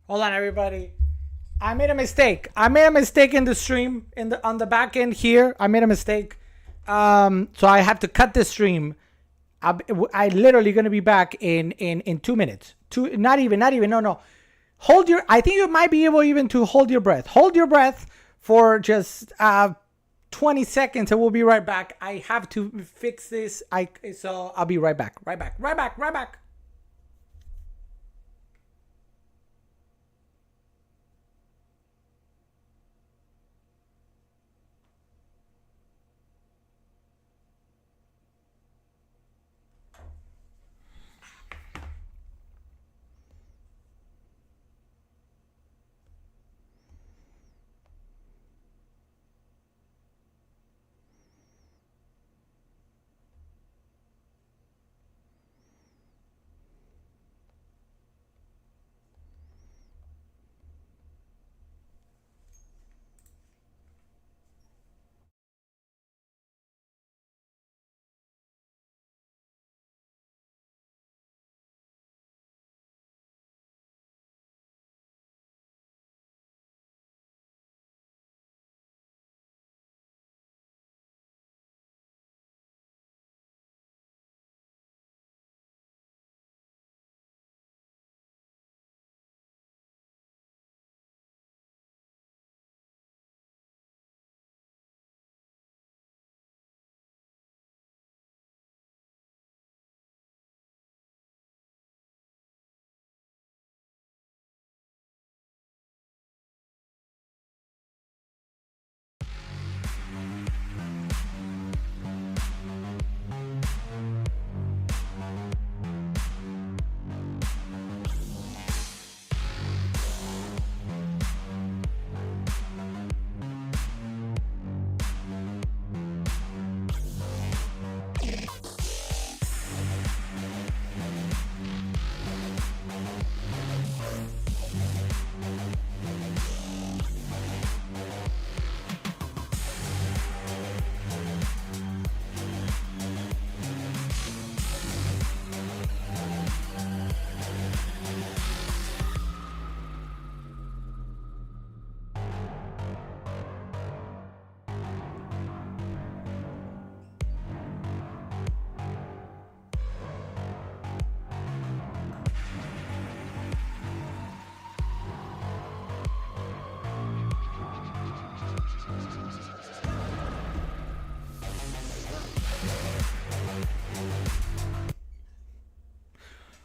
Hold on, everybody. I made a mistake. I made a mistake in the stream on the back end here. I made a mistake. So I have to cut the stream. I literally gonna be back in 2 minutes. Not even. No. Hold your. I think you might be able even to hold your breath. Hold your breath for just 20 seconds, and we'll be right back. I have to fix this. So I'll be right back. Right back.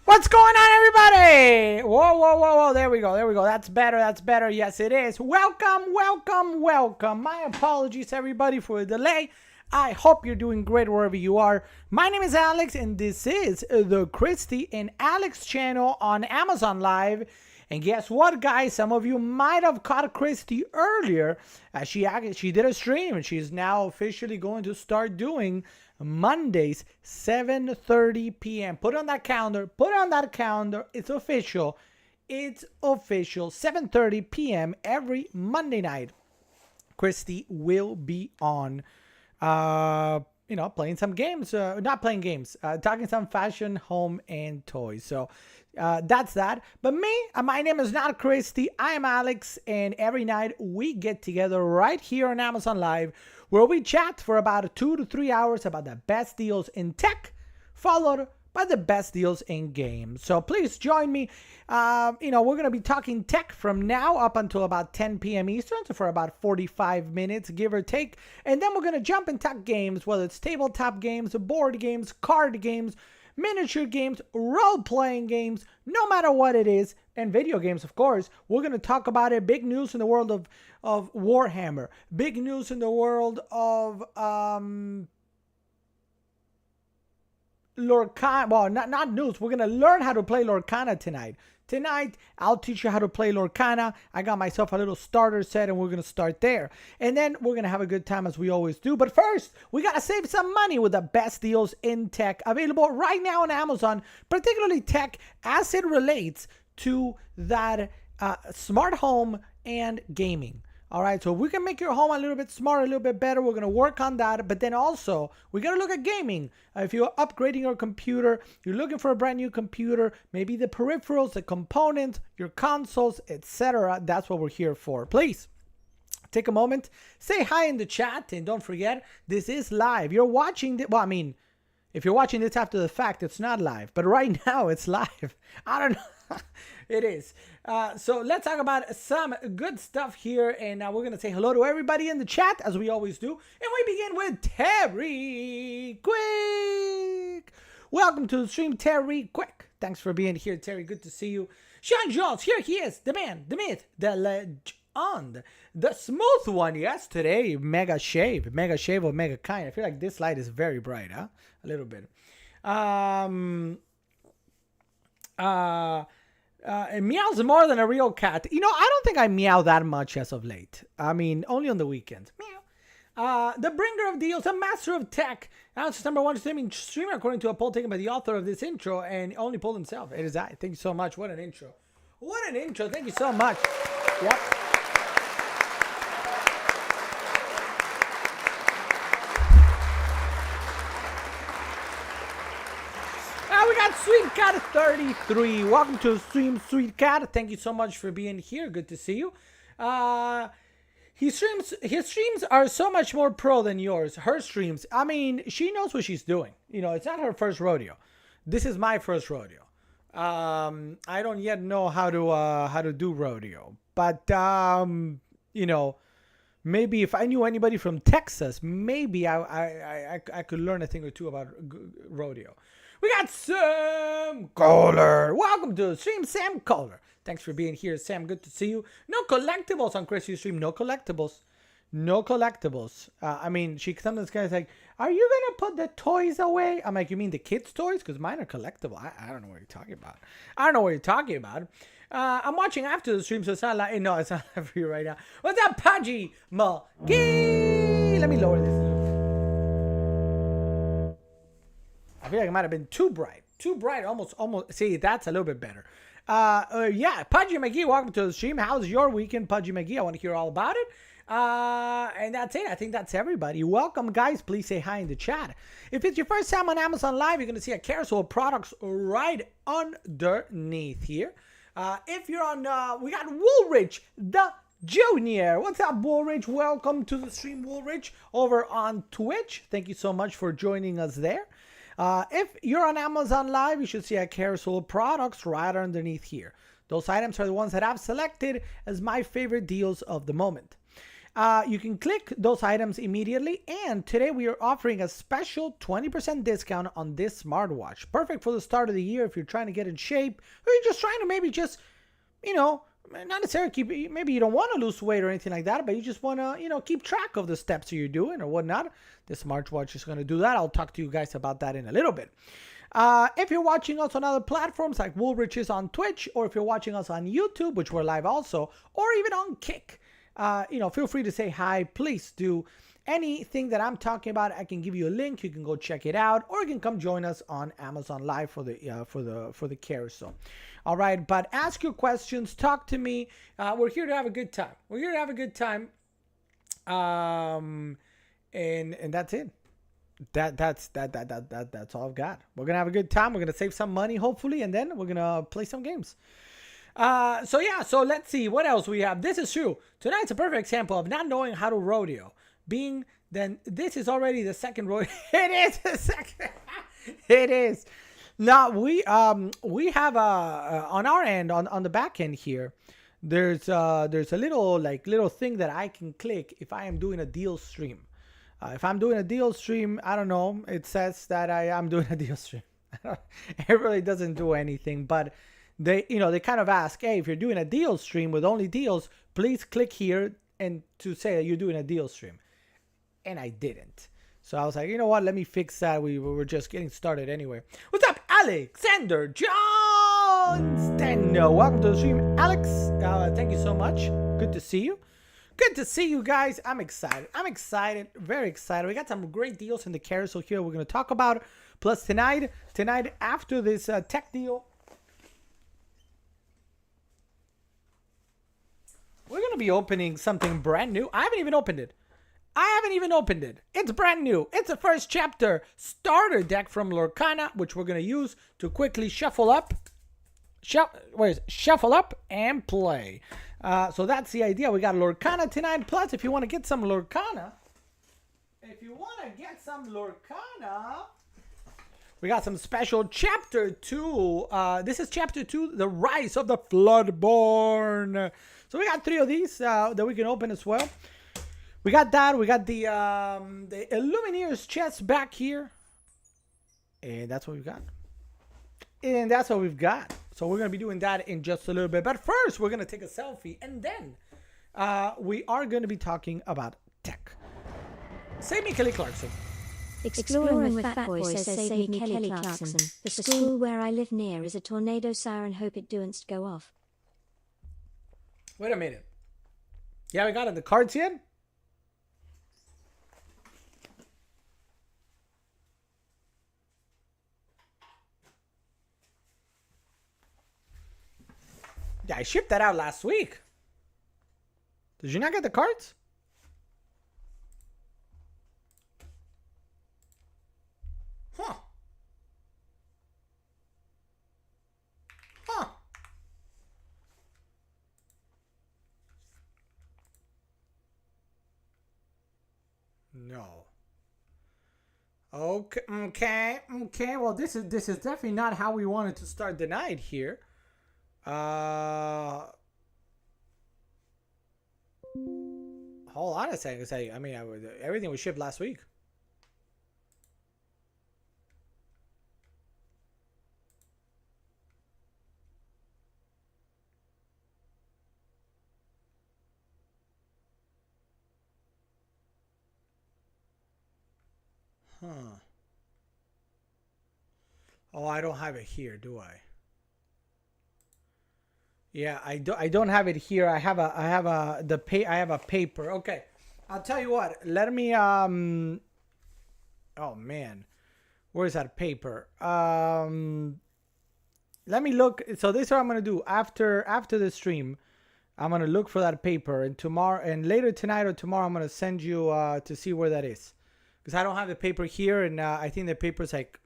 What's going on, everybody? Whoa. There we go. That's better. Yes, it is. Welcome. My apologies, everybody, for the delay. I hope you're doing great wherever you are. My name is Alex, and this is the Christy and Alex channel on Amazon Live. And guess what, guys? Some of you might have caught Christy earlier. She did a stream, and she's now officially going to start doing Mondays, 7:30 p.m. Put on that calendar. It's official. 7:30 p.m. every Monday night. Christy will be on, playing some games. Not playing games. Talking some fashion, home, and toys. So that's that. But my name is not Christy. I am Alex, and every night we get together right here on Amazon Live, where we chat for about 2 to 3 hours about the best deals in tech, followed by the best deals in games. So please join me. We're going to be talking tech from now up until about 10 p.m. Eastern, so for about 45 minutes, give or take. And then we're going to jump and talk games, whether it's tabletop games, board games, card games, miniature games, role-playing games, no matter what it is, and video games, of course. We're going to talk about it. Big news in the world of Warhammer. Big news in the world of Lorcana. Well, not news. We're going to learn how to play Lorcana tonight. Tonight, I'll teach you how to play Lorcana. I got myself a little starter set, and we're going to start there. And then we're going to have a good time as we always do. But first, we got to save some money with the best deals in tech available right now on Amazon, particularly tech as it relates to that smart home and gaming. All right, so we can make your home a little bit smarter, a little bit better. We're going to work on that. But then also, we got to look at gaming. If you're upgrading your computer, you're looking for a brand new computer, maybe the peripherals, the components, your consoles, etc. That's what we're here for. Please take a moment, say hi in the chat, and don't forget, this is live. You're watching well, I mean, if you're watching this after the fact, it's not live. But right now, it's live. I don't know. It is. So let's talk about some good stuff here. And we're going to say hello to everybody in the chat, as we always do. And we begin with Terry Quick. Welcome to the stream, Terry Quick. Thanks for being here, Terry. Good to see you. Sean Jones, here he is. The man, the myth, the legend, the smooth one. Yes, today, mega shave or mega kind. I feel like this light is very bright, huh? A little bit. It meows more than a real cat. You know, I don't think I meow that much as of late. I mean, only on the weekends. Meow. The bringer of deals, the master of tech. That's number one streamer according to a poll taken by the author of this intro, and only polled himself. It is I. Thank you so much. What an intro. What an intro. Thank you so much. Yep. We got Sweet Cat 33. Welcome to the stream, Sweet Cat. Thank you so much for being here. Good to see you. His streams are so much more pro than yours. Her streams, I mean, she knows what she's doing. You know, it's not her first rodeo. This is my first rodeo. I don't yet know how to do rodeo, but you know, maybe if I knew anybody from Texas, maybe I could learn a thing or two about rodeo. We got Sam Kohler. Welcome to the stream, Sam Kohler. Thanks for being here, Sam. Good to see you. No collectibles on Chrissy's stream. No collectibles. No collectibles. I mean, she sometimes kind of like, are you going to put the toys away? I'm like, you mean the kids' toys? Because mine are collectible. I don't know what you're talking about. I don't know what you're talking about. I'm watching after the stream, so it's not like, no, it's not live for you right now. What's up, Pudgy McGee? Let me lower this. I feel like it might have been too bright. Too bright, almost. See, that's a little bit better. Yeah, Pudgy McGee, welcome to the stream. How's your weekend, Pudgy McGee? I want to hear all about it. And that's it. I think that's everybody. Welcome, guys. Please say hi in the chat. If it's your first time on Amazon Live, you're going to see a carousel of products right underneath here. If you're on, we got Woolrich, the Junior. What's up, Woolrich? Welcome to the stream, Woolrich, over on Twitch. Thank you so much for joining us there. If you're on Amazon Live, you should see a carousel of products right underneath here. Those items are the ones that I've selected as my favorite deals of the moment. You can click those items immediately, and today we are offering a special 20% discount on this smartwatch. Perfect for the start of the year if you're trying to get in shape, or you're just trying to maybe just, you know, not necessarily keep, maybe you don't want to lose weight or anything like that, but you just want to, you know, keep track of the steps you're doing or whatnot. This smartwatch is going to do that. I'll talk to you guys about that in a little bit. If you're watching us on other platforms like Woolrich is on Twitch, or if you're watching us on YouTube, which we're live also, or even on Kick, you know, feel free to say hi. Please do. Anything that I'm talking about, I can give you a link. You can go check it out, or you can come join us on Amazon Live for the carousel. All right, but ask your questions, talk to me. We're here to have a good time. We're here to have a good time. And that's it. That's all I've got. We're gonna have a good time. We're gonna save some money, hopefully, and then we're gonna play some games. So let's see what else we have. This is true. Tonight's a perfect example of not knowing how to rodeo. This is already the second rodeo. It is the second. It is. Now we have on our end, on the back end here, there's a little thing that I can click if I am doing a deal stream. If I'm doing a deal stream, I don't know, it says that I am doing a deal stream. It really doesn't do anything, but they kind of ask, hey, if you're doing a deal stream with only deals, please click here and to say that you're doing a deal stream. And I didn't. So I was like, you know what? Let me fix that. We were just getting started anyway. What's up, Alexander Jones? Welcome to the stream, Alex. Thank you so much. Good to see you. Good to see you guys. I'm excited. Very excited. We got some great deals in the carousel here we're going to talk about. Plus tonight after this tech deal, we're going to be opening something brand new. I haven't even opened it. It's brand new. It's the first chapter starter deck from Lorcana, which we're going to use to quickly shuffle up. Shuffle up and play. So that's the idea. We got Lorcana tonight. Plus, if you want to get some Lorcana, we got some special chapter 2. This is chapter 2, The Rise of the Floodborn. So we got 3 of these that we can open as well. We got that. We got the Illumineer's chest back here. And that's what we've got. So we're going to be doing that in just a little bit. But first, we're going to take a selfie. And then we are going to be talking about tech. Save me, Kelly Clarkson. Exploring with Fat Boy says save me Kelly Clarkson. The school where I live near is a tornado siren, hope it doesn't go off. Wait a minute. Yeah, we got it. The cards yet? Yeah, I shipped that out last week. Did you not get the cards? Huh. No. Okay. Well, this is definitely not how we wanted to start the night here. Hold on a second. I mean, everything was shipped last week. Huh. Oh, I don't have it here, do I? Yeah, I don't have it here. I have a paper. Okay. I'll tell you what. Let me oh man. Where's that paper? Let me look. So this is what I'm going to do after the stream. I'm going to look for that paper, and tomorrow and later tonight or tomorrow I'm going to send you to see where that is. Because I don't have the paper here, and I think the paper's like,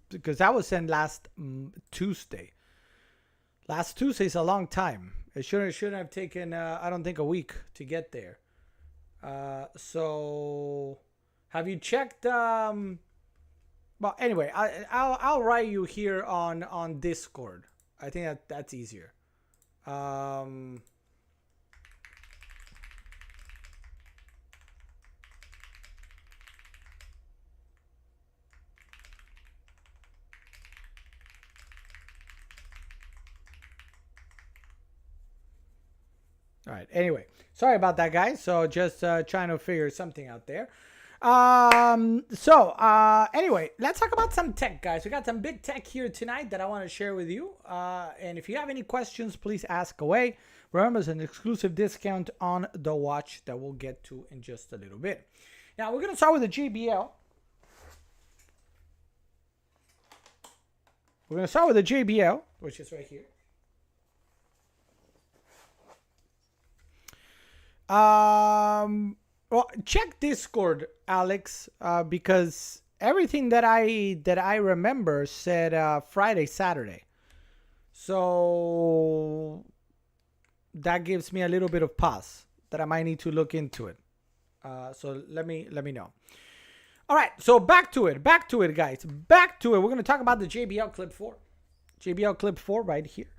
because that was sent last Tuesday. Last Tuesday is a long time. It shouldn't have taken I don't think a week to get there. So have you checked? Well, anyway, I'll write you here on Discord. I think that's easier. All right. Anyway, sorry about that, guys. So just trying to figure something out there. Anyway, let's talk about some tech, guys. We got some big tech here tonight that I want to share with you. And if you have any questions, please ask away. Remember, there's an exclusive discount on the watch that we'll get to in just a little bit. Now, we're going to start with the JBL. We're going to start with the JBL, which is right here. Well, check Discord, Alex, because everything that I remember said Friday, Saturday. So that gives me a little bit of pause that I might need to look into it. So let me know. All right, so back to it, guys. Back to it. We're going to talk about the JBL Clip 4. JBL Clip 4 right here.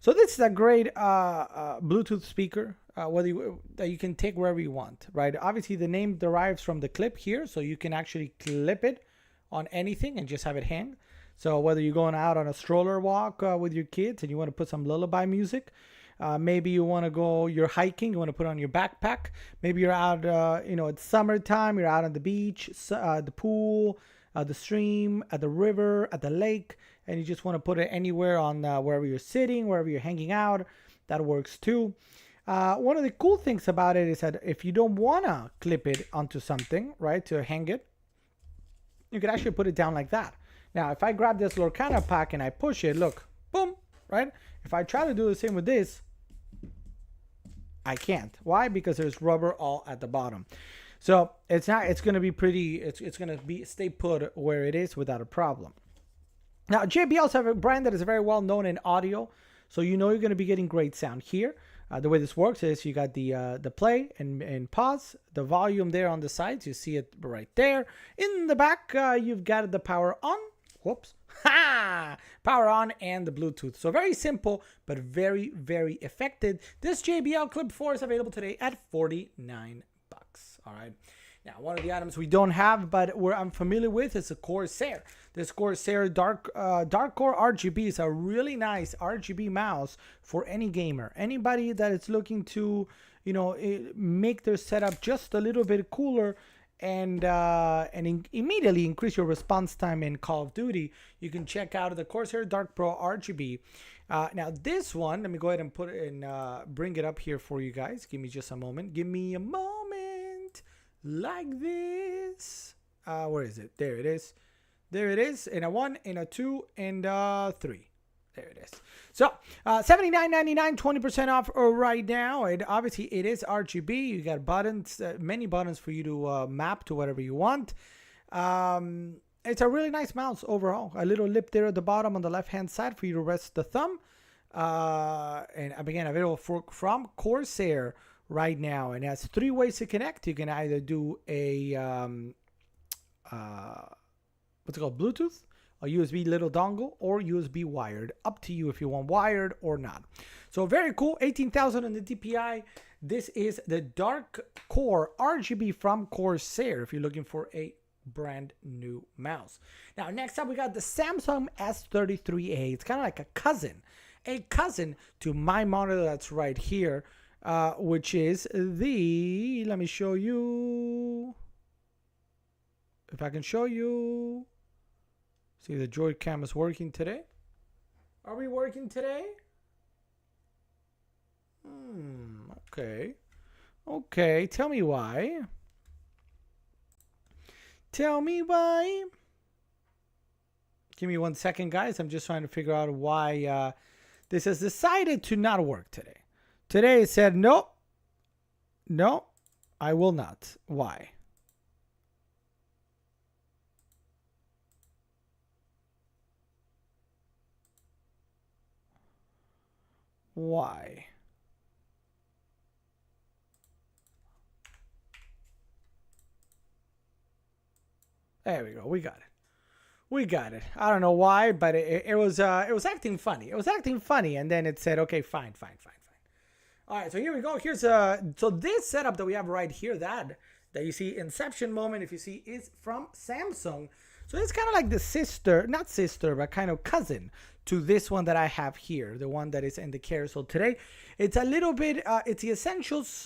So this is a great Bluetooth speaker that you can take wherever you want, right? Obviously, the name derives from the clip here, so you can actually clip it on anything and just have it hang. So whether you're going out on a stroller walk with your kids and you want to put some lullaby music, maybe you want to go, you're hiking, you want to put it on your backpack. Maybe you're out, it's summertime, you're out on the beach, the pool, the stream, at the river, at the lake, and you just want to put it anywhere on wherever you're sitting, wherever you're hanging out. That works too. One of the cool things about it is that if you don't want to clip it onto something, right, to hang it, you can actually put it down like that. Now, if I grab this Lorcana pack and I push it, look, boom, right? If I try to do the same with this, I can't. Why? Because there's rubber all at the bottom. So it's not. It's gonna be pretty. It's gonna be stay put where it is without a problem. Now JBL is a brand that is very well known in audio, so you know you're gonna be getting great sound here. The way this works is you got the play and pause, the volume there on the sides. You see it right there. In the back, you've got the power on. Whoops. Ha! Power on and the Bluetooth. So very simple, but very, very effective. This JBL Clip 4 is available today at 49 bucks. All right. Now, one of the items we don't have, but where I'm familiar with, is the Corsair. This Corsair Dark Core RGB is a really nice RGB mouse for any gamer. Anybody that is looking to, make their setup just a little bit cooler and immediately increase your response time in Call of Duty, you can check out the Corsair Dark Pro RGB. Now, this one, let me go ahead and put it and bring it up here for you guys. Give me just a moment. Give me a moment. Like this. Where is it? There it is. There it is. In a 1, in a 2, and 3. There it is. So $79.99, 20% off right now. And obviously it is RGB. You got buttons, many buttons for you to map to whatever you want. It's a really nice mouse overall. A little lip there at the bottom on the left hand side for you to rest the thumb. And again, available from Corsair right now, and it has 3 ways to connect. You can either do a what's it called, Bluetooth, a USB little dongle, or USB wired. Up to you if you want wired or not. So very cool. 18,000 on the DPI. This is the Dark Core RGB from Corsair if you're looking for a brand new mouse. Now next up we got the Samsung S33A. It's kind of like a cousin to my monitor that's right here. Which is the, let me show you, if I can show you, see the Droid Cam is working today. Are we working today? Okay, tell me why. Tell me why. Give me 1 second, guys. I'm just trying to figure out why this has decided to not work today. Today it said, no, I will not. Why? Why? There we go. We got it. I don't know why, but it was acting funny. It was acting funny, and then it said, okay, fine. All right, so here we go. Here's so this setup that we have right here, that you see, Inception Moment, if you see, is from Samsung. So it's kind of like the not sister, but kind of cousin to this one that I have here, the one that is in the carousel today. It's a little bit, it's the Essentials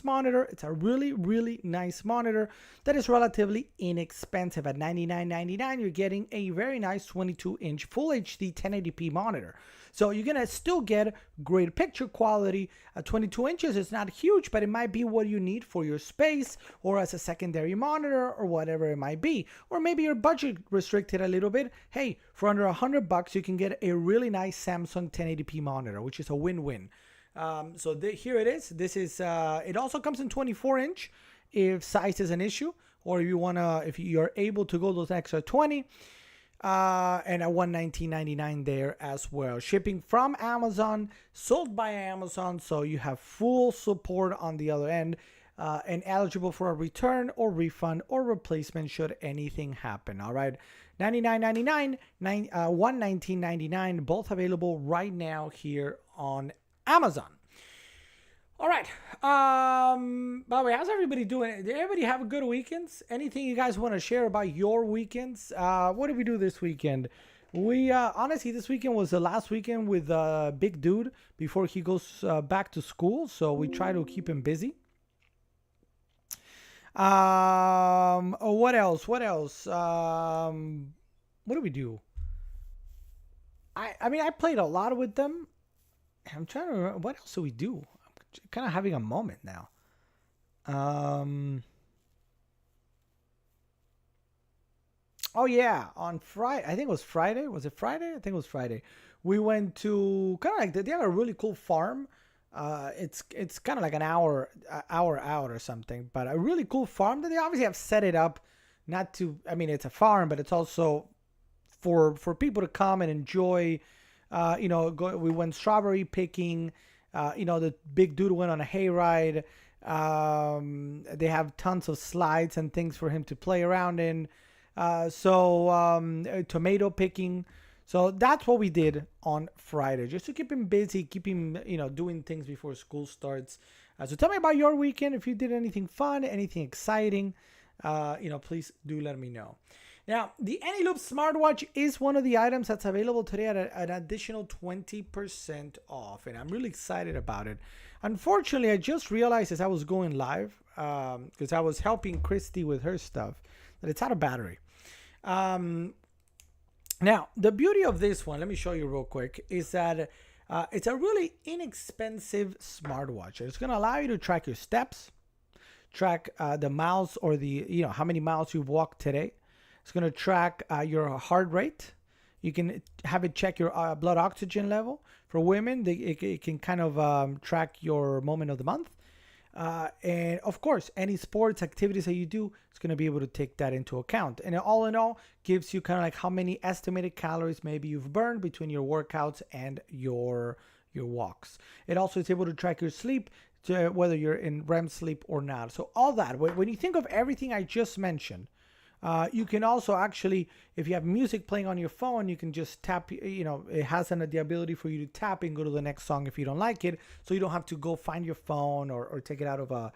monitor. It's a really, really nice monitor that is relatively inexpensive. At $99.99, you're getting a very nice 22-inch Full HD 1080p monitor. So you're going to still get great picture quality. At 22 inches, it's not huge, but it might be what you need for your space or as a secondary monitor or whatever it might be. Or maybe you're budget restricted a little bit. Hey, for under $100, you can get a really nice Samsung 1080p monitor, which is a win-win. So here it is. This is, it also comes in 24-inch if size is an issue, or if you're able to go those extra 20. And at $119.99 there as well. Shipping from Amazon, sold by Amazon, so you have full support on the other end, and eligible for a return or refund or replacement should anything happen. All right, $99.99, $119.99, both available right now here on Amazon. All right. By the way, how's everybody doing? Did everybody have a good weekends? Anything you guys want to share about your weekends? What did we do this weekend? We honestly, this weekend was the last weekend with Big Dude before he goes back to school, so we try to keep him busy. What else? What do we do? I mean, I played a lot with them. I'm trying to remember, what else do we do? I'm kind of having a moment now. Oh yeah, on Friday, I think it was Friday. Was it Friday? I think it was Friday. We went to kind of like they have a really cool farm It's kind of like an hour out or something, but a really cool farm that they obviously have set it up. Not to, I mean, it's a farm, but it's also for people to come and enjoy. We went strawberry picking. The big dude went on a hayride. They have tons of slides and things for him to play around in. Tomato picking. So that's what we did on Friday, just to keep him busy, keep him, doing things before school starts. So tell me about your weekend. If you did anything fun, anything exciting, please do let me know. Now, the Anyloop smartwatch is one of the items that's available today at an additional 20% off, and I'm really excited about it. Unfortunately, I just realized as I was going live, because I was helping Christy with her stuff, that it's out of battery. Now, the beauty of this one, let me show you real quick, is that it's a really inexpensive smartwatch. It's going to allow you to track your steps, track the miles or how many miles you've walked today. It's going to track your heart rate. You can have it check your blood oxygen level. For women, it can kind of track your moment of the month. And of course, any sports activities that you do, it's going to be able to take that into account. And all in all, gives you kind of like how many estimated calories maybe you've burned between your workouts and your walks. It also is able to track your sleep, whether you're in REM sleep or not. So all that, when you think of everything I just mentioned, you can also actually, if you have music playing on your phone, you can just tap, it has the ability for you to tap and go to the next song if you don't like it. So you don't have to go find your phone or take it out of a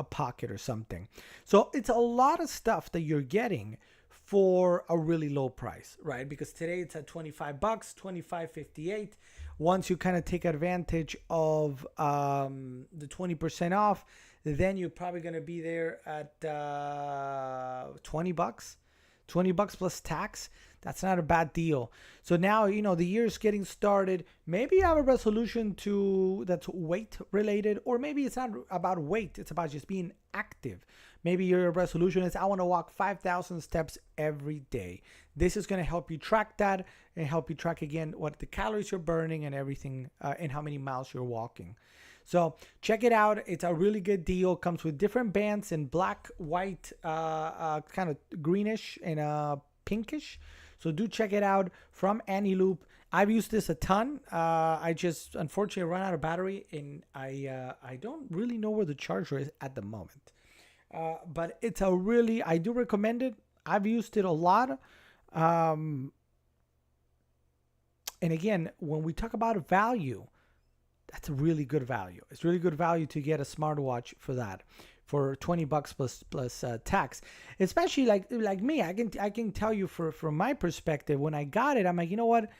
pocket or something. So it's a lot of stuff that you're getting for a really low price, right? Because today it's at $25, $25.58. Once you kind of take advantage of the 20% off, then you're probably going to be there at $20 plus tax. That's not a bad deal. So now, the year's getting started. Maybe you have a resolution that's weight related, or maybe it's not about weight. It's about just being active. Maybe your resolution is, I want to walk 5,000 steps every day. This is going to help you track that and help you track again what the calories you're burning and everything, and how many miles you're walking. So check it out. It's a really good deal. Comes with different bands in black, white, kind of greenish, and pinkish. So do check it out from Anyloop. I've used this a ton. I just unfortunately ran out of battery, and I don't really know where the charger is at the moment. But it's I do recommend it. I've used it a lot. And again, when we talk about value, that's a really good value. It's really good value to get a smartwatch for that, for $20 plus tax. Especially like me, I can tell you from my perspective, when I got it, I'm like, you know what?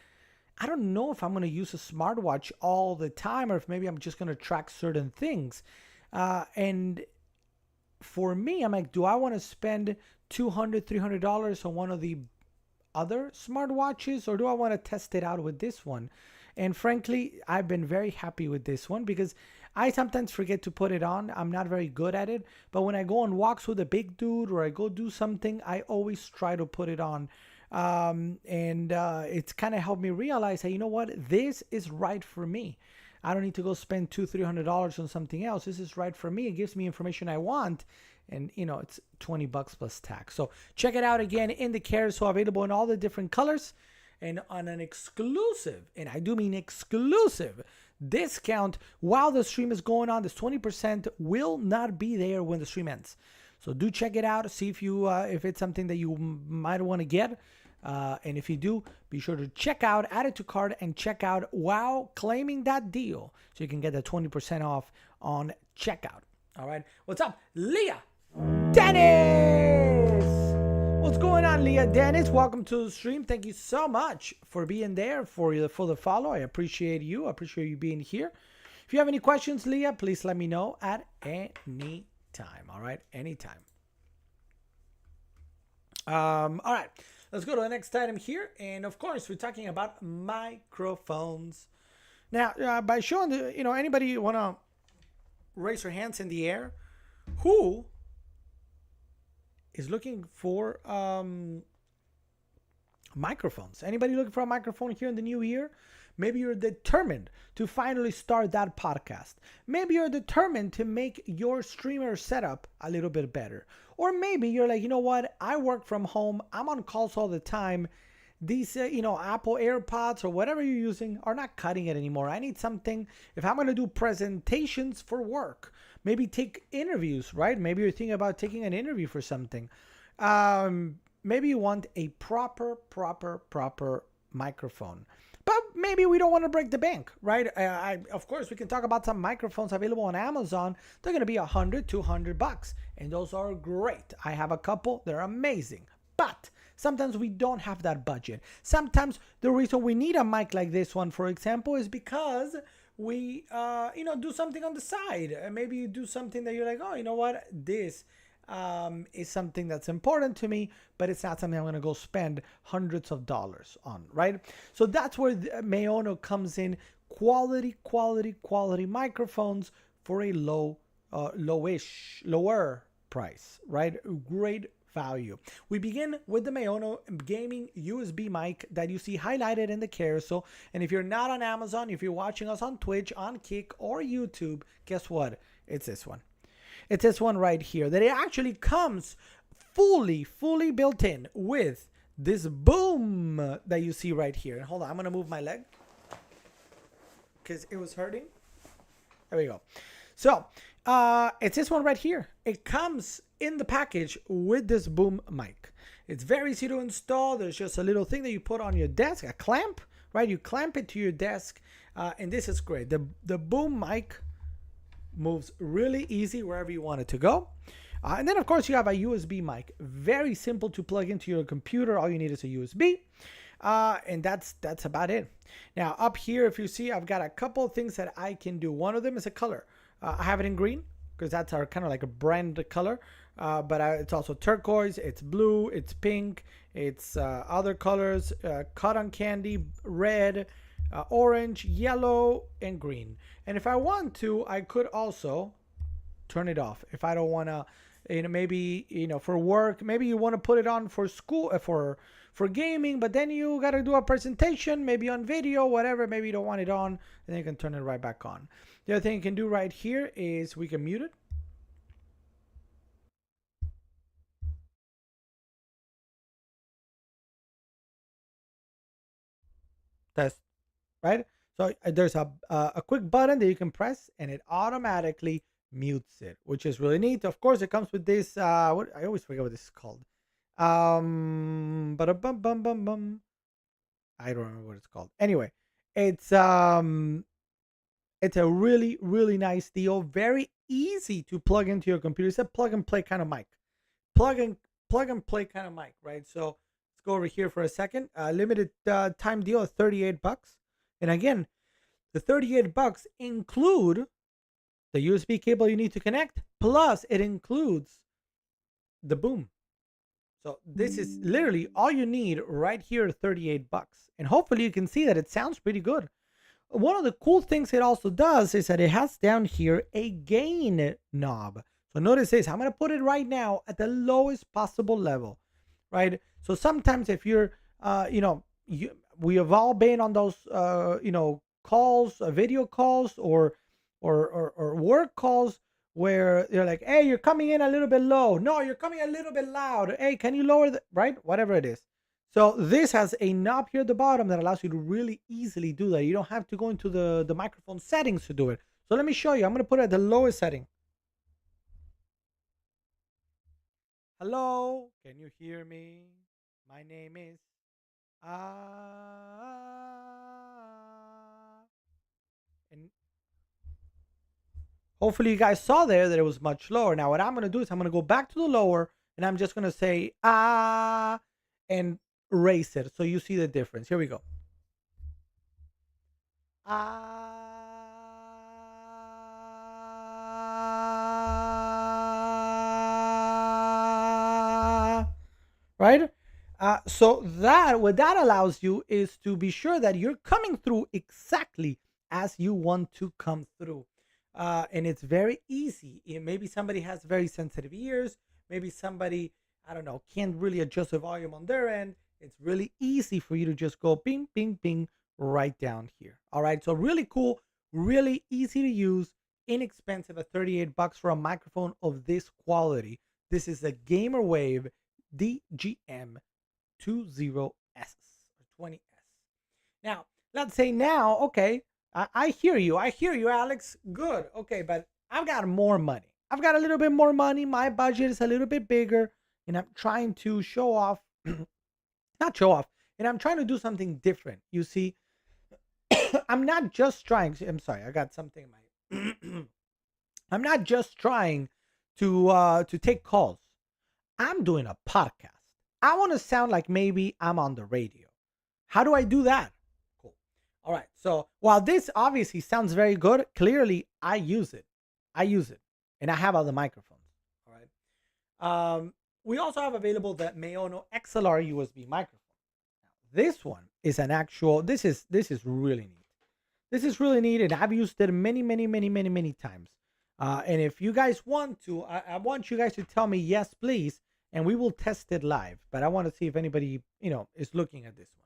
I don't know if I'm going to use a smartwatch all the time, or if maybe I'm just going to track certain things. And for me, I'm like, do I want to spend $200, $300 on one of the other smartwatches, or do I want to test it out with this one? And frankly, I've been very happy with this one because I sometimes forget to put it on. I'm not very good at it. But when I go on walks with a big dude or I go do something, I always try to put it on. It's kind of helped me realize, hey, you know what? This is right for me. I don't need to go spend $200-$300 on something else. This is right for me. It gives me information I want. And, it's $20 plus tax. So check it out again in the carousel, available in all the different colors. And on an exclusive, and I do mean exclusive, discount while the stream is going on. This 20% will not be there when the stream ends. So do check it out. See if it's something that you might want to get. And if you do, be sure to check out, add it to cart, and check out while claiming that deal, so you can get the 20% off on checkout. All right. What's up, Leah Dennis? What's going on, Leah Dennis? Welcome to the stream. Thank you so much for being there, for the follow. I appreciate you. I appreciate you being here. If you have any questions, Leah, please let me know at any time. All right, anytime. All right, let's go to the next item here. And of course, we're talking about microphones. Now, by showing anybody want to raise your hands in the air, who is looking for microphones? Anybody looking for a microphone here in the new year? Maybe you're determined to finally start that podcast. Maybe you're determined to make your streamer setup a little bit better. Or maybe you're like, you know what? I work from home. I'm on calls all the time. These, Apple AirPods or whatever you're using are not cutting it anymore. I need something. If I'm going to do presentations for work, maybe take interviews, right? Maybe you're thinking about taking an interview for something. Maybe you want a proper microphone. But maybe we don't want to break the bank, right? Of course, we can talk about some microphones available on Amazon. They're going to be $100, $200, and those are great. I have a couple. They're amazing. But sometimes we don't have that budget. Sometimes the reason we need a mic like this one, for example, is because we, do something on the side. Maybe you do something that you're like, oh, you know what? This is something that's important to me, but it's not something I'm going to go spend hundreds of dollars on, right? So that's where Maono comes in. Quality microphones for a lower price, right? Great value. We begin with the Maono gaming USB mic that you see highlighted in the carousel. And if you're not on Amazon, if you're watching us on Twitch, on Kick, or YouTube, guess what? It's this one. It's this one right here that it actually comes fully built in with this boom that you see right here. And hold on, I'm going to move my leg because it was hurting. There we go. So it's this one right here. It comes in the package with this boom mic. It's very easy to install. There's just a little thing that you put on your desk, a clamp, right? You clamp it to your desk, and this is great. The boom mic moves really easy wherever you want it to go. And then, of course, you have a USB mic. Very simple to plug into your computer. All you need is a USB. And that's about it. Now, up here, if you see, I've got a couple of things that I can do. One of them is a color. I have it in green because that's our kind of like a brand color. But it's also turquoise, it's blue, it's pink, it's other colors, cotton candy, red, orange, yellow, and green. And if I want to, I could also turn it off. If I don't want to, maybe, for work, maybe you want to put it on for school, for gaming, but then you got to do a presentation, maybe on video, whatever. Maybe you don't want it on, and then you can turn it right back on. The other thing you can do right here is we can mute it. Test, right? So there's a quick button that you can press and it automatically mutes it, which is really neat. Of course, it comes with this, what I always forget what this is called. But I don't remember what it's called. Anyway, it's a really nice deal. Very easy to plug into your computer. It's a plug and play kind of mic. Plug and play kind of mic, right? So let's go over here for a second. Limited time deal of $38. And again, the $38 include the USB cable you need to connect, plus it includes the boom. So this is literally all you need right here, $38. And hopefully you can see that it sounds pretty good. One of the cool things it also does is that it has down here a gain knob. So notice this, I'm going to put it right now at the lowest possible level, right? So sometimes if you're, we have all been on those, calls, video calls or work calls where you're like, hey, you're coming in a little bit low. No, you're coming a little bit loud. Hey, can you lower the, right? Whatever it is. So this has a knob here at the bottom that allows you to really easily do that. You don't have to go into the microphone settings to do it. So let me show you. I'm going to put it at the lowest setting. Hello, can you hear me? My name is and hopefully you guys saw there that it was much lower. Now what I'm going to do is I'm going to go back to the lower and I'm just going to say and raise it so you see the difference. Here we go. Right? So that what that allows you is to be sure that you're coming through exactly as you want to come through. And it's very easy. Maybe somebody has very sensitive ears. Maybe somebody, I don't know, can't really adjust the volume on their end. It's really easy for you to just go ping, ping, ping right down here. All right, so really cool, really easy to use, inexpensive at 38 bucks for a microphone of this quality. This is a GamerWave DGM 20S or 20S. Now, let's say now, okay, I hear you. I hear you, Alex. Good. Okay, but I've got more money. I've got a little bit more money. My budget is a little bit bigger, and I'm trying to show off, not show off, and I'm trying to do something different. You see, I'm not just trying. I'm sorry, I got something in my. I'm not just trying to take calls. I'm doing a podcast. I want to sound like maybe I'm on the radio. How do I do that? Cool. All right. So while this obviously sounds very good, clearly I use it. I use it, and I have other microphones. All right. We also have available the Maono XLR USB microphone. Now, this one is an actual. This is really neat. This is really neat, and I've used it many times. And if you guys want to, I want you guys to tell me yes, please, and we will test it live. But I want to see if anybody, is looking at this one.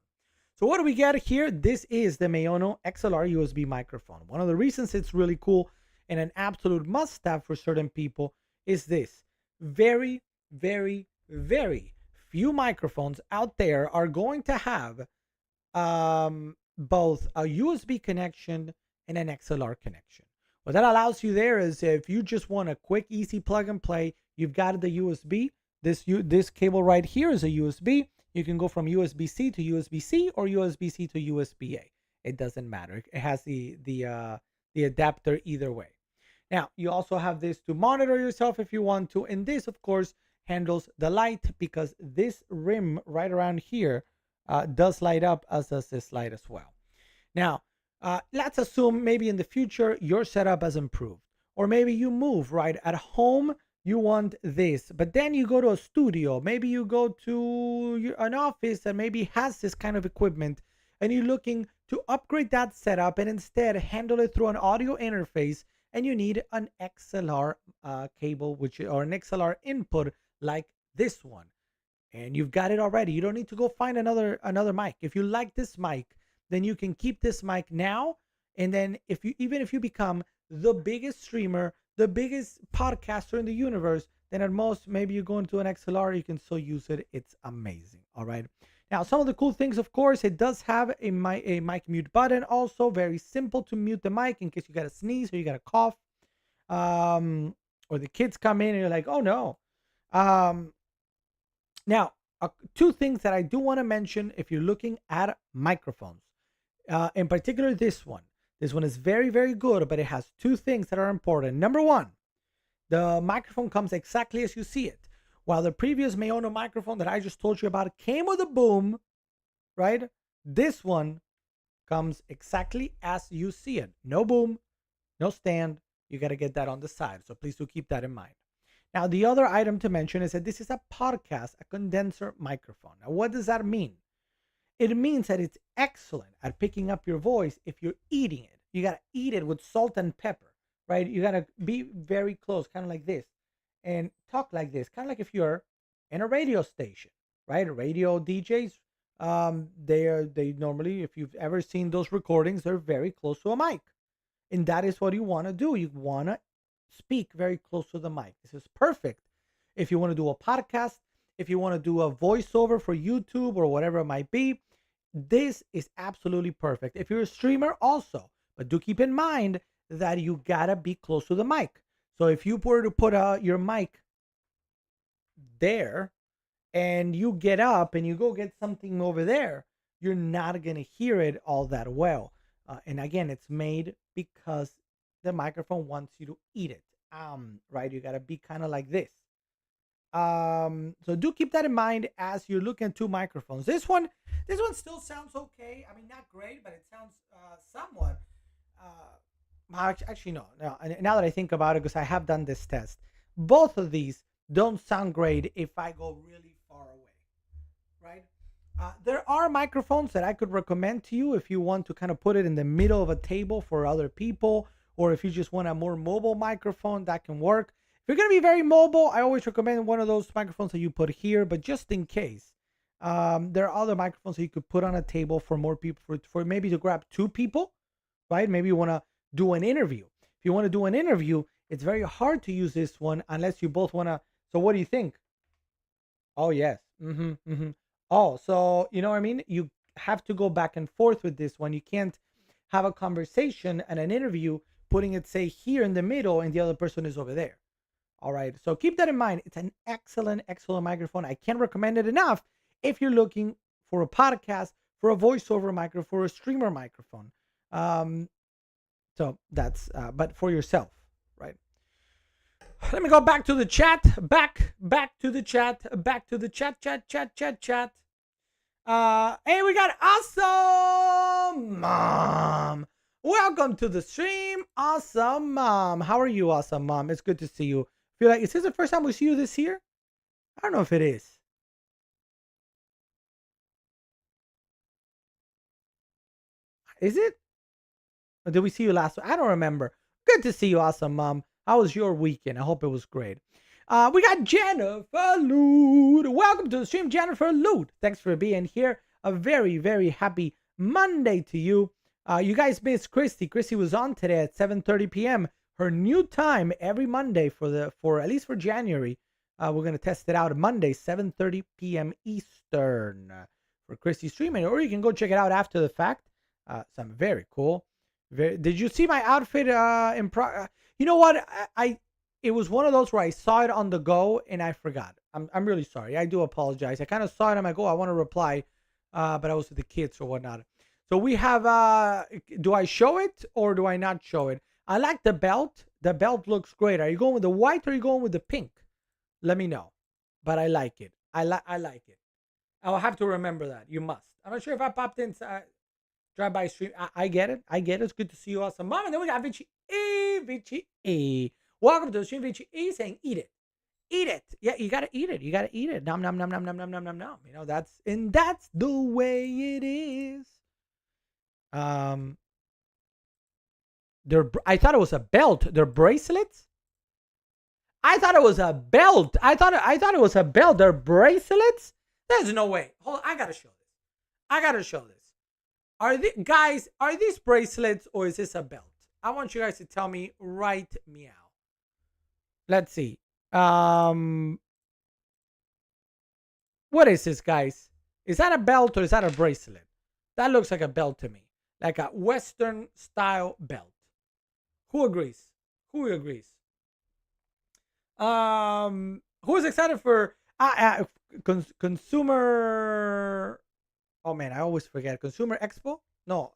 So what do we get here? This is the Maono XLR USB microphone. One of the reasons it's really cool and an absolute must-have for certain people is this. Very, very, very few microphones out there are going to have both a USB connection and an XLR connection. What that allows you there is if you just want a quick, easy plug and play, you've got the USB. This cable right here is a USB. You can go from USB-C to USB-C or USB-C to USB-A. It doesn't matter. It has the adapter either way. Now, you also have this to monitor yourself if you want to. And this, of course, handles the light because this rim right around here does light up, as does this light as well. Now, let's assume maybe in the future your setup has improved, or maybe you move right at home. You want this, but then you go to a studio. Maybe you go to an office that maybe has this kind of equipment, and you're looking to upgrade that setup and instead handle it through an audio interface. And you need an XLR cable, or an XLR input like this one. And you've got it already. You don't need to go find another mic. If you like this mic, then you can keep this mic now. And then even if you become the biggest streamer, the biggest podcaster in the universe, then at most maybe you go into an XLR, you can still use it. It's amazing. All right. Now, some of the cool things, of course, it does have a mic mute button. Also, very simple to mute the mic in case you got to sneeze or you got to cough, or the kids come in and you're like, oh no. Now, two things that I do want to mention if you're looking at microphones, in particular this one. This one is very, very good, but it has two things that are important. Number one, the microphone comes exactly as you see it. While the previous Maono microphone that I just told you about came with a boom, right? This one comes exactly as you see it. No boom, no stand. You got to get that on the side. So please do keep that in mind. Now, the other item to mention is that this is a podcast, a condenser microphone. Now, what does that mean? It means that it's excellent at picking up your voice if you're eating it. You got to eat it with salt and pepper, right? You got to be very close, kind of like this, and talk like this, kind of like if you're in a radio station, right? Radio DJs, they normally, if you've ever seen those recordings, they're very close to a mic. And that is what you want to do. You want to speak very close to the mic. This is perfect if you want to do a podcast, if you want to do a voiceover for YouTube or whatever it might be. This is absolutely perfect. If you're a streamer also, but do keep in mind that you gotta be close to the mic. So if you were to put your mic there and you get up and you go get something over there, you're not gonna hear it all that well. And again, it's made because the microphone wants you to eat it. Right? You gotta be kind of like this. So do keep that in mind as you're looking at two microphones. This one still sounds okay. I mean, not great, but it sounds somewhat. Actually, no. Now that I think about it, because I have done this test, both of these don't sound great if I go really far away, right? There are microphones that I could recommend to you if you want to kind of put it in the middle of a table for other people, or if you just want a more mobile microphone, that can work. If you're going to be very mobile, I always recommend one of those microphones that you put here, but just in case, There are other microphones that you could put on a table for more people, for maybe to grab two people, right? Maybe you want to do an interview. If you want to do an interview, it's very hard to use this one unless you both want to. So what do you think? Oh yes. Oh, so you know what I mean? You have to go back and forth with this one. You can't have a conversation and an interview putting it, say, here in the middle and the other person is over there. All right. So keep that in mind. It's an excellent, excellent microphone. I can't recommend it enough if you're looking for a podcast, for a voiceover microphone, for a streamer microphone. Um, so that's, but for yourself, right? Let me go back to the chat. Back to the chat. Back to the chat. Hey, we got Awesome Mom. Welcome to the stream, Awesome Mom. How are you, Awesome Mom? It's good to see you. Feel like, is this the first time we see you this year? I don't know if it is. Is it? Or did we see you last week? I don't remember. Good to see you, Awesome Mom. How was your weekend? I hope it was great. We got Jennifer Lude. Welcome to the stream, Jennifer Lude. Thanks for being here. A very, very happy Monday to you. You guys missed Christy. Christy was on today at 7:30 p.m. Her new time every Monday for at least for January. We're gonna test it out Monday, 7:30 p.m. Eastern for Christy streaming, or you can go check it out after the fact. Some very cool. Did you see my outfit? You know what? It was one of those where I saw it on the go and I forgot. I'm really sorry. I do apologize. I kind of saw it. I'm like, oh, I want to reply, but I was with the kids or whatnot. So we have. Do I show it or do I not show it? I like the belt. The belt looks great. Are you going with the white or are you going with the pink? Let me know. But I like it. I like it. I'll have to remember that. You must. I'm not sure if I popped in. Drive by stream. I get it. I get it. It's good to see you, Awesome Mom. And then we got Vinci E. Vinci E. Welcome to the stream, Vinci E, saying eat it. Eat it. Yeah, you gotta eat it. You gotta eat it. Nom nom nom nom nom nom nom nom nom. You know, that's the way it is. I thought it was a belt. They're bracelets? I thought it was a belt. I thought it was a belt. They're bracelets? There's no way. Hold on, I gotta show this. Are these bracelets or is this a belt? I want you guys to tell me right meow. Let's see. What is this, guys? Is that a belt or is that a bracelet? That looks like a belt to me. Like a Western style belt. Who agrees? Who is excited for consumer? Oh man, I always forget. Consumer Expo? No,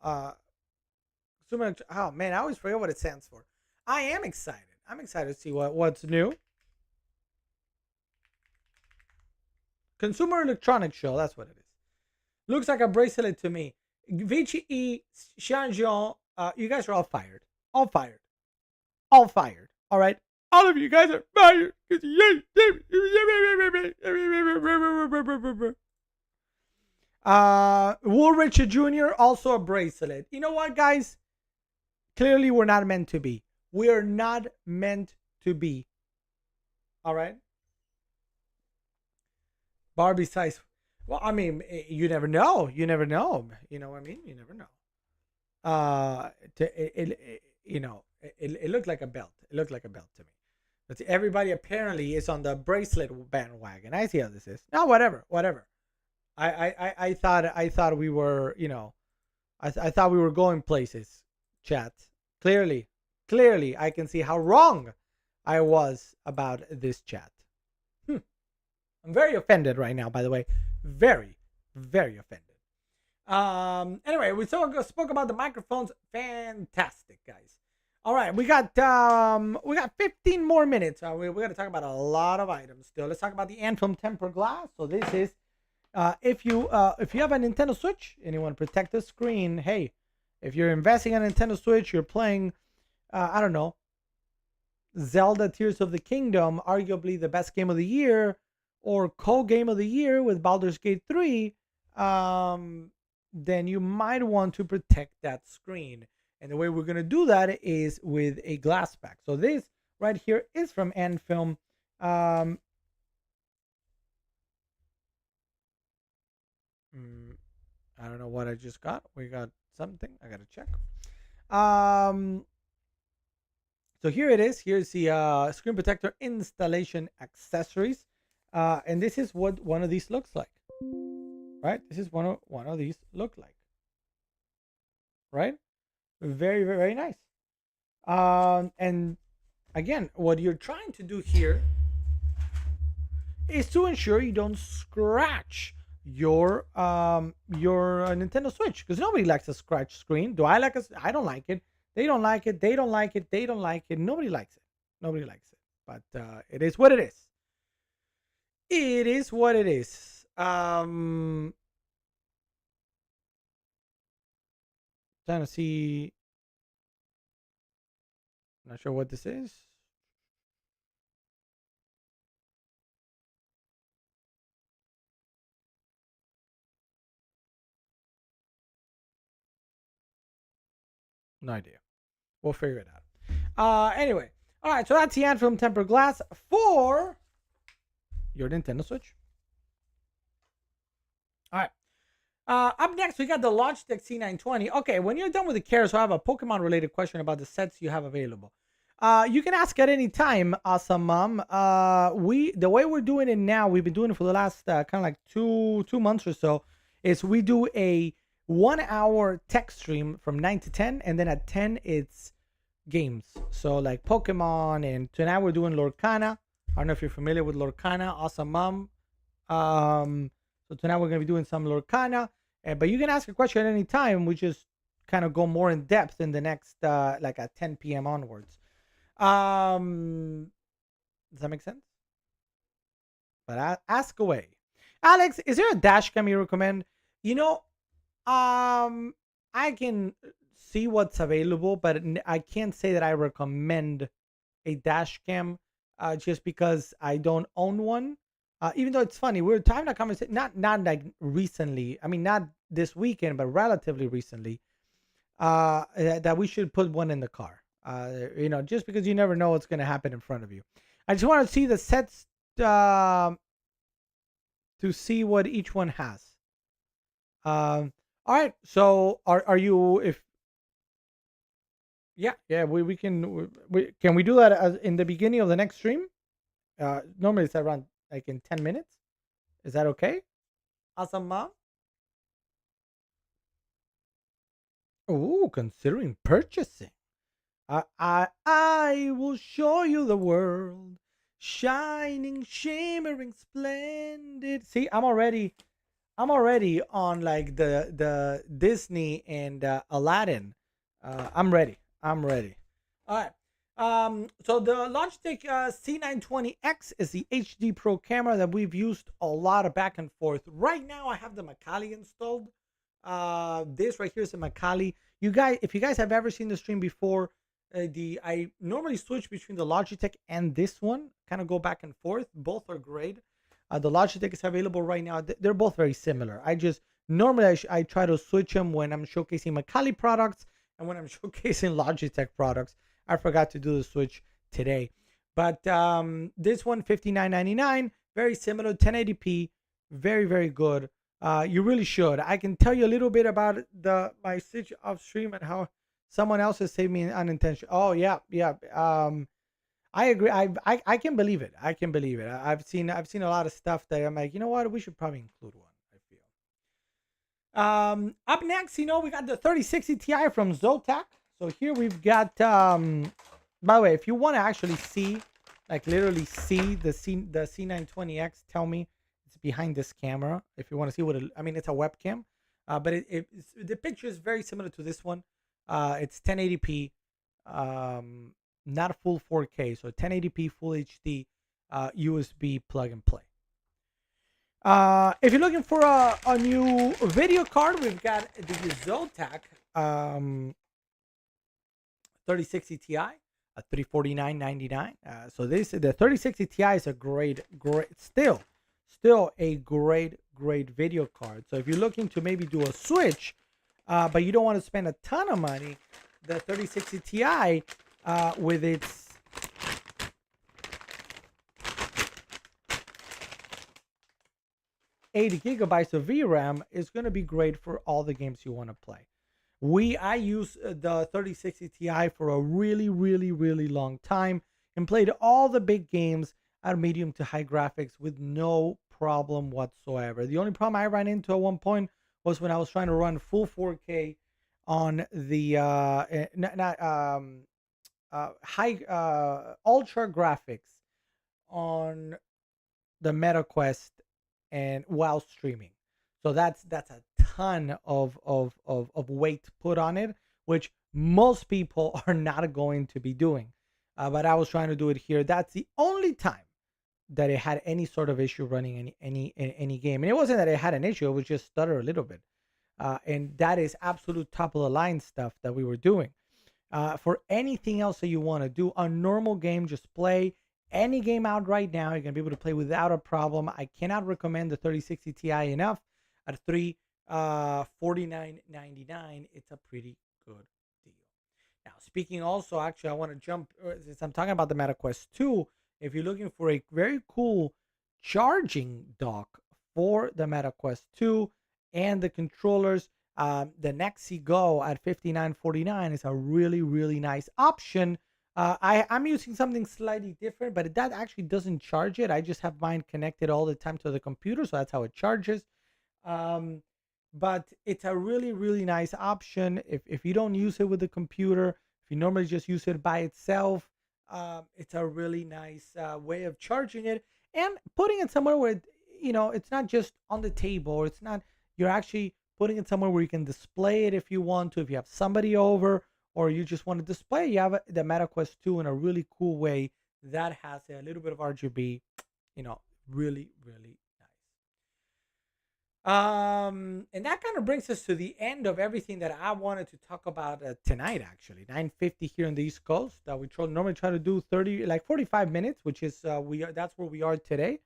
Consumer. Oh man, I always forget what it stands for. I am excited. I'm excited to see what's new. Consumer Electronics Show. That's what it is. Looks like a bracelet to me. Vici E. Xianjiang. You guys are all fired. All fired. All right. All of you guys are fired. Woolrich Jr. also a bracelet. You know what, guys? Clearly, we're not meant to be. We are not meant to be. All right. Barbie size. Well, I mean, you never know. You know what I mean? You never know. It looked like a belt. It looked like a belt to me. But see, everybody apparently is on the bracelet bandwagon. I see how this is. No, whatever. I thought we were, I thought we were going places. Chat. Clearly, I can see how wrong I was about this chat. I'm very offended right now, by the way. Very, very offended. Anyway, we spoke about the microphones. Fantastic, guys. All right, we got 15 more minutes. We're gonna talk about a lot of items still. Let's talk about the Anthem Tempered Glass. So this is if you have a Nintendo Switch and you want to protect the screen, hey, if you're investing in a Nintendo Switch, you're playing, I don't know, Zelda Tears of the Kingdom, arguably the best game of the year, or co-game of the year with Baldur's Gate 3, then you might want to protect that screen. And the way we're going to do that is with a glass pack. So this right here is from Anthem. I don't know what I just got. We got something. I gotta check. Um, so here it is. Here's the screen protector installation accessories, and this is what one of these looks like. Right? This is one of these look like. Right? Very very very nice. And again, what you're trying to do here is to ensure you don't scratch your Nintendo Switch, because nobody likes a scratch screen. Do I like it? I don't like it. They don't like it. They don't like it. They don't like it. Nobody likes it. Nobody likes it. But it is what it is. It is what it is. Trying to see. Not sure what this is. No idea. We'll figure it out. Anyway, all right. So that's the Anthem tempered glass for your Nintendo Switch. All right. Up next, we got the Logitech C920. Okay, when you're done with the cares, I have a Pokemon related question about the sets you have available. You can ask at any time, awesome mom. The way we're doing it now, we've been doing it for the last kind of like two months or so, is we do a 1 hour tech stream from 9 to 10, and then at 10 it's games. So like Pokemon, and tonight we're doing Lorcana. I don't know if you're familiar with Lorcana, awesome mom. So tonight we're gonna be doing some Lorcana, but you can ask a question at any time. We just kind of go more in depth in the next like at 10 p.m. onwards. Does that make sense? But ask away. Alex, is there a dash cam you recommend? You know, I can see what's available, but I can't say that I recommend a dash cam just because I don't own one. Even though it's funny, we were having a conversation, not like recently. I mean, not this weekend, but relatively recently, that we should put one in the car. Just because you never know what's going to happen in front of you. I just want to see the sets to see what each one has. All right. So are you? If yeah, we can can we do that in the beginning of the next stream? Normally it's around like in 10 minutes. Is that okay? Awesome, mom. Oh, considering purchasing. I will show you the world, shining, shimmering, splendid. See, I'm already on like the Disney and Aladdin. I'm ready. I'm ready. All right. So the Logitech C920X is the HD Pro camera that we've used a lot of back and forth. Right now, I have the Macali installed. This right here is the Macali. You guys, if you guys have ever seen the stream before, I normally switch between the Logitech and this one, kind of go back and forth. Both are great. The Logitech is available right now. They're both very similar. I just normally I try to switch them when I'm showcasing Macali products and when I'm showcasing Logitech products. I forgot to do the switch today, but this one $59.99, very similar, 1080p, very very good. You really should. I can tell you a little bit about my switch off stream and how someone else has saved me unintentionally. Oh yeah. I agree. I can believe it. I can believe it. I've seen a lot of stuff that I'm like, you know what, we should probably include one. I feel. Up next, we got the 3060 Ti from Zotac. So here we've got. By the way, if you want to actually see, like literally see the C920X, tell me. It's behind this camera. If you want to see what it's a webcam, but the picture is very similar to this one. It's 1080p. Not full 4K, so 1080p full HD, USB plug and play. If you're looking for a new video card, we've got the Zotac 3060 Ti at $349.99. So the 3060 Ti is a great, still a great video card. So if you're looking to maybe do a switch, but you don't want to spend a ton of money, the 3060 Ti with its 8 gigabytes of VRAM is going to be great for all the games you want to play. I use the 3060 Ti for a really, really, really long time and played all the big games at medium to high graphics with no problem whatsoever. The only problem I ran into at one point was when I was trying to run full 4K on the high ultra graphics on the Meta Quest and while streaming. So that's a ton of weight put on it, which most people are not going to be doing. But I was trying to do it here. That's the only time that it had any sort of issue running any game. And it wasn't that it had an issue, it was just stutter a little bit. And that is absolute top of the line stuff that we were doing. For anything else that you want to do, a normal game, just play any game out right now. You're going to be able to play without a problem. I cannot recommend the 3060 Ti enough. At $349.99, it's a pretty good deal. Now, speaking also, actually, I want to jump, since I'm talking about the Meta Quest 2, if you're looking for a very cool charging dock for the Meta Quest 2 and the controllers, the Nexi Go at $59.49 is a really, really nice option. I'm using something slightly different, but that actually doesn't charge it. I just have mine connected all the time to the computer, so that's how it charges. But it's a really, really nice option. If you don't use it with the computer, if you normally just use it by itself, it's a really nice way of charging it and putting it somewhere where, it's not just on the table. It's not, you're actually putting it somewhere where you can display it if you want to, if you have somebody over or you just want to display, you have the Meta Quest 2 in a really cool way that has a little bit of RGB, really, really and that kind of brings us to the end of everything that I wanted to talk about tonight. Actually, 9:50 here on the East Coast. We normally try to do 45 minutes, which is that's where we are today.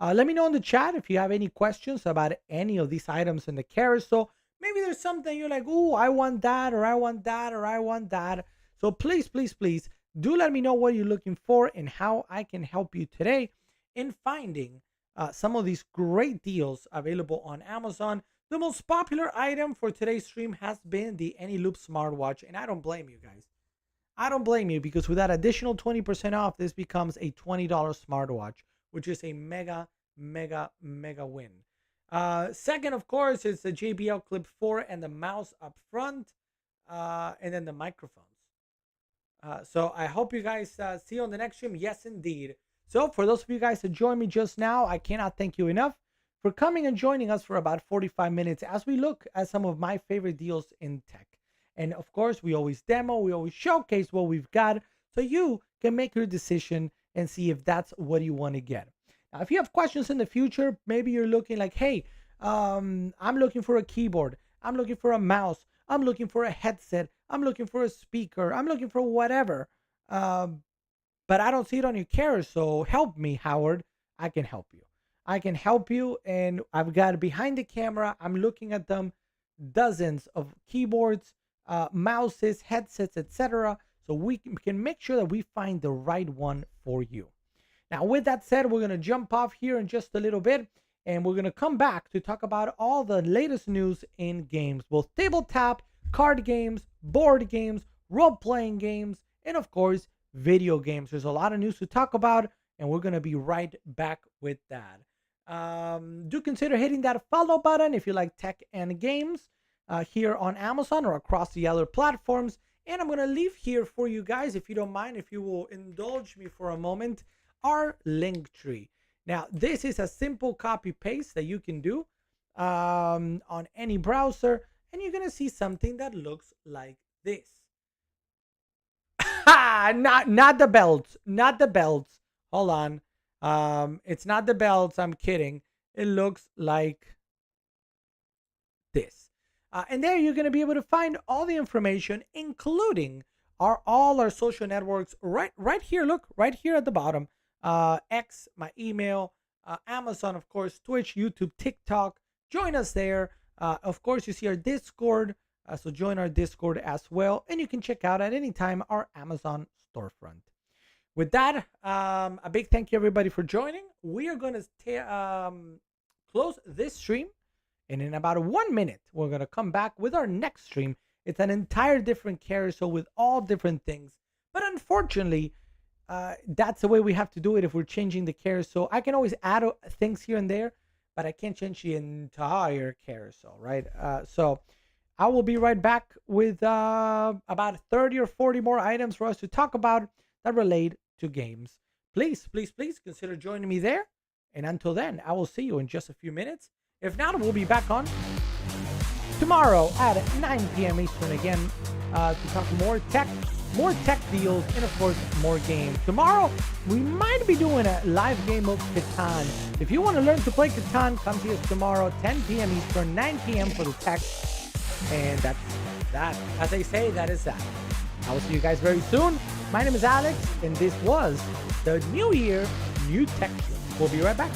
Let me know in the chat if you have any questions about any of these items in the carousel. Maybe there's something you're like, oh, I want that, or I want that, or I want that. So please, please, please do let me know what you're looking for and how I can help you today in finding some of these great deals available on Amazon. The most popular item for today's stream has been the AnyLoop smartwatch, and I don't blame you guys. I don't blame you, because with that additional 20% off, this becomes a $20 smartwatch, which is a mega, mega, mega win. Second, of course, is the JBL Clip 4 and the mouse up front, and then the microphones. So I hope you guys see you on the next stream. Yes, indeed. So for those of you guys that joined me just now, I cannot thank you enough for coming and joining us for about 45 minutes as we look at some of my favorite deals in tech. And of course, we always demo, we always showcase what we've got so you can make your decision and see if that's what you want to get. Now, if you have questions in the future, maybe you're looking like, hey, I'm looking for a keyboard, I'm looking for a mouse, I'm looking for a headset, I'm looking for a speaker, I'm looking for whatever. But I don't see it on your carousel. Help me, Howard. I can help you. I can help you, and I've got behind the camera, I'm looking at them, dozens of keyboards, mouses, headsets, etc. So we can make sure that we find the right one for you. Now, with that said, we're going to jump off here in just a little bit, and we're going to come back to talk about all the latest news in games, both tabletop, card games, board games, role-playing games, and of course, video games. There's a lot of news to talk about, and we're going to be right back with that. Do consider hitting that follow button if you like tech and games here on Amazon or across the other platforms. And I'm going to leave here for you guys, if you don't mind, if you will indulge me for a moment, our link tree. Now, this is a simple copy paste that you can do on any browser, and you're going to see something that looks like this. Not the belts, not the belts. Hold on. It's not the belts. I'm kidding. It looks like this. And there you're going to be able to find all the information, including all our social networks right here. Look, right here at the bottom. X, my email, Amazon, of course, Twitch, YouTube, TikTok. Join us there. Of course, you see our Discord. So join our Discord as well, and you can check out at any time our Amazon storefront. With that, a big thank you everybody for joining. We are going to close this stream, and in about 1 minute, we're going to come back with our next stream. It's an entire different carousel with all different things. But unfortunately, that's the way we have to do it if we're changing the carousel. I can always add things here and there, but I can't change the entire carousel, right? So I will be right back with about 30 or 40 more items for us to talk about that relate to games. Please, please, please consider joining me there. And until then, I will see you in just a few minutes. If not, we'll be back on tomorrow at 9 p.m. Eastern again to talk more tech deals, and of course, more games. Tomorrow, we might be doing a live game of Catan. If you want to learn to play Catan, come to us tomorrow, 10 p.m. Eastern, 9 p.m. for the tech. And that's that. As they say, that is that. I will see you guys very soon. My name is Alex, and this was the New Year, New Tech Show. We'll be right back.